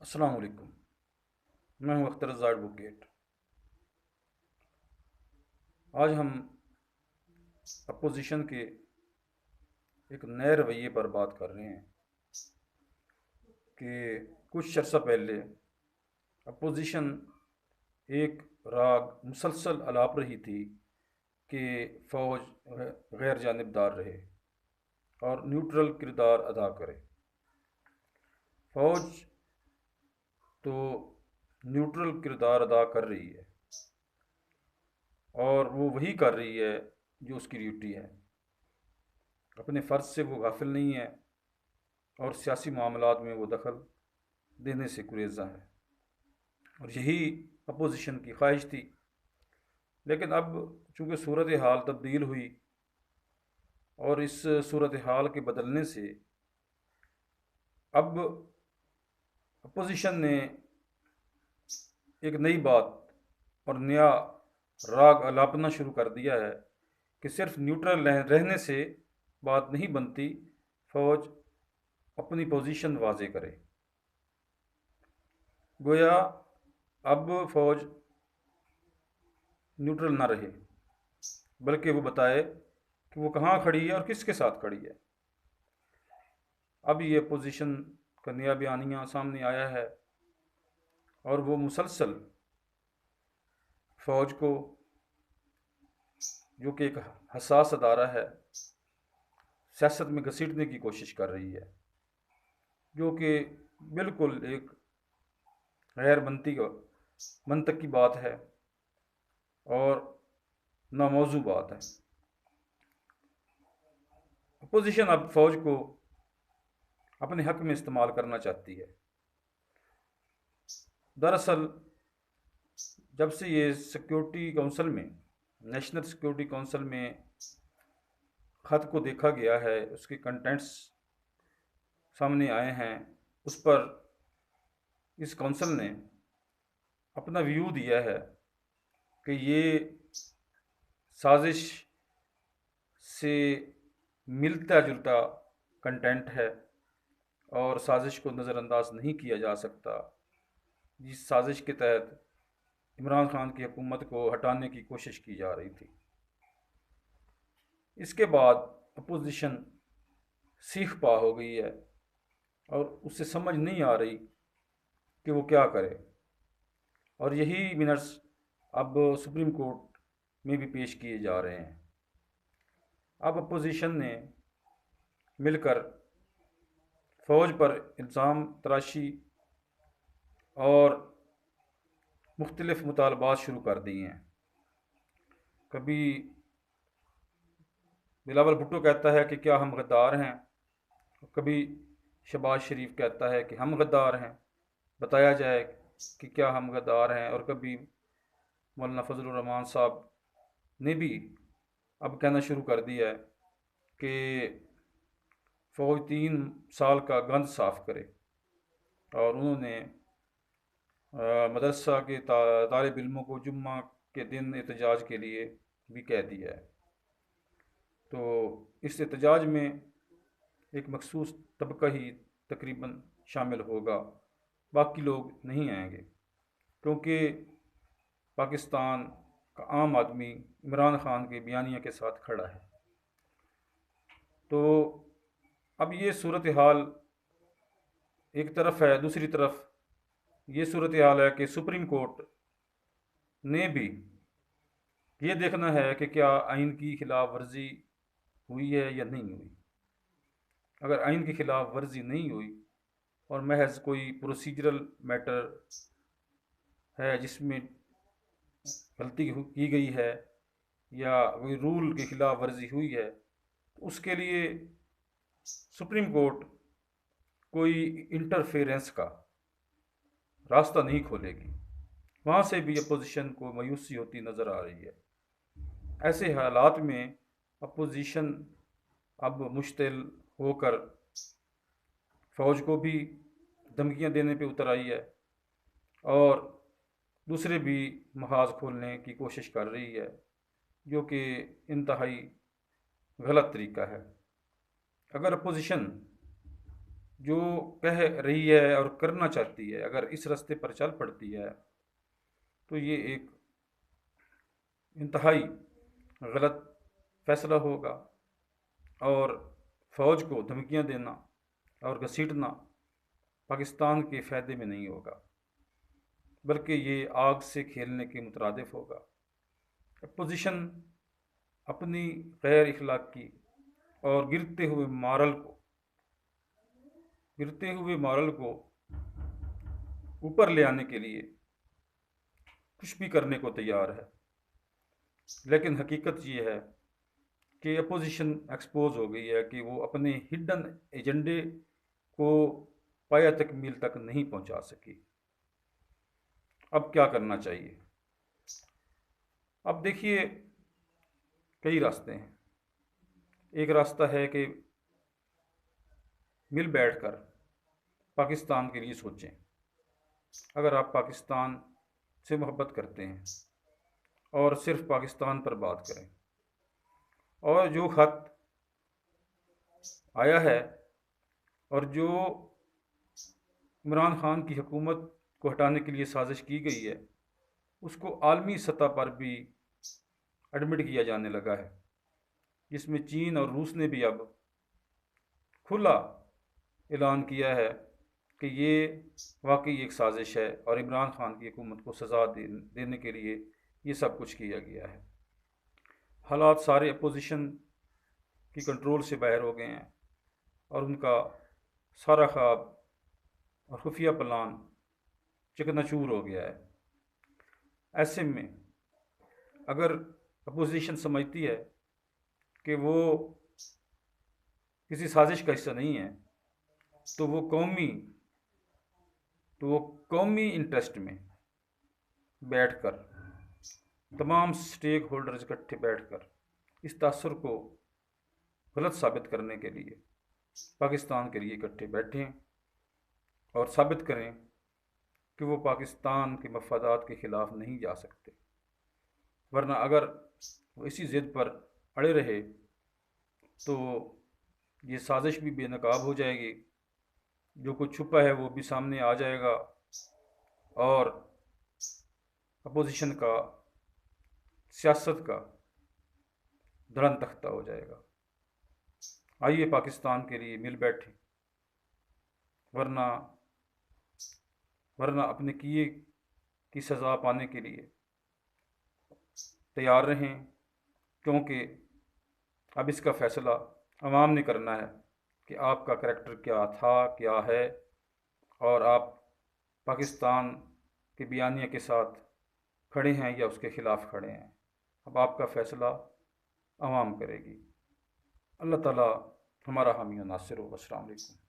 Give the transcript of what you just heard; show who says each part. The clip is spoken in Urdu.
Speaker 1: السلام علیکم۔ میں ہوں اختر رضا ایڈوکیٹ۔ آج ہم اپوزیشن کے ایک نئے رویے پر بات کر رہے ہیں کہ کچھ عرصہ پہلے اپوزیشن ایک راگ مسلسل الاپ رہی تھی کہ فوج غیر جانبدار رہے اور نیوٹرل کردار ادا کرے۔ فوج تو نیوٹرل کردار ادا کر رہی ہے اور وہ وہی کر رہی ہے جو اس کی ڈیوٹی ہے۔ اپنے فرض سے وہ غافل نہیں ہے اور سیاسی معاملات میں وہ دخل دینے سے گریزاں ہے، اور یہی اپوزیشن کی خواہش تھی۔ لیکن اب چونکہ صورتحال تبدیل ہوئی اور اس صورتحال کے بدلنے سے اب اپوزیشن نے ایک نئی بات اور نیا راگ الاپنا شروع کر دیا ہے کہ صرف نیوٹرل رہنے سے بات نہیں بنتی، فوج اپنی پوزیشن واضح کرے۔ گویا اب فوج نیوٹرل نہ رہے بلکہ وہ بتائے کہ وہ کہاں کھڑی ہے اور کس کے ساتھ کھڑی ہے۔ اب یہ اپوزیشن کا نیا بیانیہ سامنے آیا ہے اور وہ مسلسل فوج کو، جو کہ ایک حساس ادارہ ہے، سیاست میں گھسیٹنے کی کوشش کر رہی ہے، جو کہ بالکل ایک غیر منطقی بات ہے اور ناموزوں بات ہے۔ اپوزیشن اب فوج کو اپنے حق میں استعمال کرنا چاہتی ہے۔ دراصل جب سے یہ سیکیورٹی کونسل میں، نیشنل سیکیورٹی کونسل میں خط کو دیکھا گیا ہے، اس کے کنٹینٹس سامنے آئے ہیں، اس پر اس کونسل نے اپنا ویو دیا ہے کہ یہ سازش سے ملتا جلتا کنٹینٹ ہے اور سازش کو نظر انداز نہیں کیا جا سکتا، جس سازش کے تحت عمران خان کی حکومت کو ہٹانے کی کوشش کی جا رہی تھی۔ اس کے بعد اپوزیشن سیخ پا ہو گئی ہے اور اسے سمجھ نہیں آ رہی کہ وہ کیا کرے، اور یہی منٹس اب سپریم کورٹ میں بھی پیش کیے جا رہے ہیں۔ اب اپوزیشن نے مل کر فوج پر الزام تراشی اور مختلف مطالبات شروع کر دیے ہیں۔ کبھی بلاول بھٹو کہتا ہے کہ کیا ہم غدار ہیں، کبھی شہباز شریف کہتا ہے کہ ہم غدار ہیں، بتایا جائے کہ کیا ہم غدار ہیں، اور کبھی مولانا فضل الرحمان صاحب نے بھی اب کہنا شروع کر دیا ہے کہ فوج 3 سال کا گند صاف کرے، اور انہوں نے مدرسہ کے طالب علموں کو جمعہ کے دن احتجاج کے لیے بھی کہہ دیا ہے۔ تو اس احتجاج میں ایک مخصوص طبقہ ہی تقریباً شامل ہوگا، باقی لوگ نہیں آئیں گے، کیونکہ پاکستان کا عام آدمی عمران خان کے بیانیہ کے ساتھ کھڑا ہے۔ تو اب یہ صورتحال ایک طرف ہے، دوسری طرف یہ صورتحال ہے کہ سپریم کورٹ نے بھی یہ دیکھنا ہے کہ کیا آئین کی خلاف ورزی ہوئی ہے یا نہیں ہوئی۔ اگر آئین کی خلاف ورزی نہیں ہوئی اور محض کوئی پروسیجرل میٹر ہے جس میں غلطی کی گئی ہے یا کوئی رول کی خلاف ورزی ہوئی ہے، تو اس کے لیے سپریم کورٹ کوئی انٹرفیرنس کا راستہ نہیں کھولے گی۔ وہاں سے بھی اپوزیشن کو مایوسی ہوتی نظر آ رہی ہے۔ ایسے حالات میں اپوزیشن اب مشتعل ہو کر فوج کو بھی دھمکیاں دینے پہ اتر آئی ہے اور دوسرے بھی محاذ کھولنے کی کوشش کر رہی ہے، جو کہ انتہائی غلط طریقہ ہے۔ اگر اپوزیشن جو کہہ رہی ہے اور کرنا چاہتی ہے، اگر اس راستے پر چل پڑتی ہے تو یہ ایک انتہائی غلط فیصلہ ہوگا، اور فوج کو دھمکیاں دینا اور گھسیٹنا پاکستان کے فائدے میں نہیں ہوگا، بلکہ یہ آگ سے کھیلنے کے مترادف ہوگا۔ اپوزیشن اپنی غیر اخلاقی اور گرتے ہوئے مارل کو اوپر لے آنے کے لیے کچھ بھی کرنے کو تیار ہے، لیکن حقیقت یہ ہے کہ اپوزیشن ایکسپوز ہو گئی ہے کہ وہ اپنے ہڈن ایجنڈے کو پایہ تکمیل تک نہیں پہنچا سکی۔ اب کیا کرنا چاہیے؟ اب دیکھیے، کئی راستے ہیں۔ ایک راستہ ہے کہ مل بیٹھ کر پاکستان کے لیے سوچیں۔ اگر آپ پاکستان سے محبت کرتے ہیں اور صرف پاکستان پر بات کریں، اور جو خط آیا ہے اور جو عمران خان کی حکومت کو ہٹانے کے لیے سازش کی گئی ہے، اس کو عالمی سطح پر بھی ایڈمٹ کیا جانے لگا ہے، جس میں چین اور روس نے بھی اب کھلا اعلان کیا ہے کہ یہ واقعی ایک سازش ہے اور عمران خان کی حکومت کو سزا دینے کے لیے یہ سب کچھ کیا گیا ہے۔ حالات سارے اپوزیشن کی کنٹرول سے باہر ہو گئے ہیں، اور ان کا سارا خواب اور خفیہ پلان چکنا چور ہو گیا ہے۔ ایسے میں اگر اپوزیشن سمجھتی ہے کہ وہ کسی سازش کا حصہ نہیں ہے، تو وہ قومی انٹرسٹ میں بیٹھ کر، تمام سٹیک ہولڈرز اکٹھے بیٹھ کر اس تاثر کو غلط ثابت کرنے کے لیے پاکستان کے لیے اکٹھے بیٹھیں اور ثابت کریں کہ وہ پاکستان کے مفادات کے خلاف نہیں جا سکتے، ورنہ اگر وہ اسی ضد پر اڑے رہے تو یہ سازش بھی بے نقاب ہو جائے گی، جو کچھ چھپا ہے وہ بھی سامنے آ جائے گا، اور اپوزیشن کا سیاست کا دھڑن تختہ ہو جائے گا۔ آئیے پاکستان کے لیے مل بیٹھیں، ورنہ اپنے کیے کی سزا پانے کے لیے تیار رہیں، کیونکہ اب اس کا فیصلہ عوام نے کرنا ہے کہ آپ کا کریکٹر کیا تھا، کیا ہے، اور آپ پاکستان کے بیانیہ کے ساتھ کھڑے ہیں یا اس کے خلاف کھڑے ہیں۔ اب آپ کا فیصلہ عوام کرے گی۔ اللہ تعالیٰ ہمارا حامی و ناصر ہو۔ السلام علیکم۔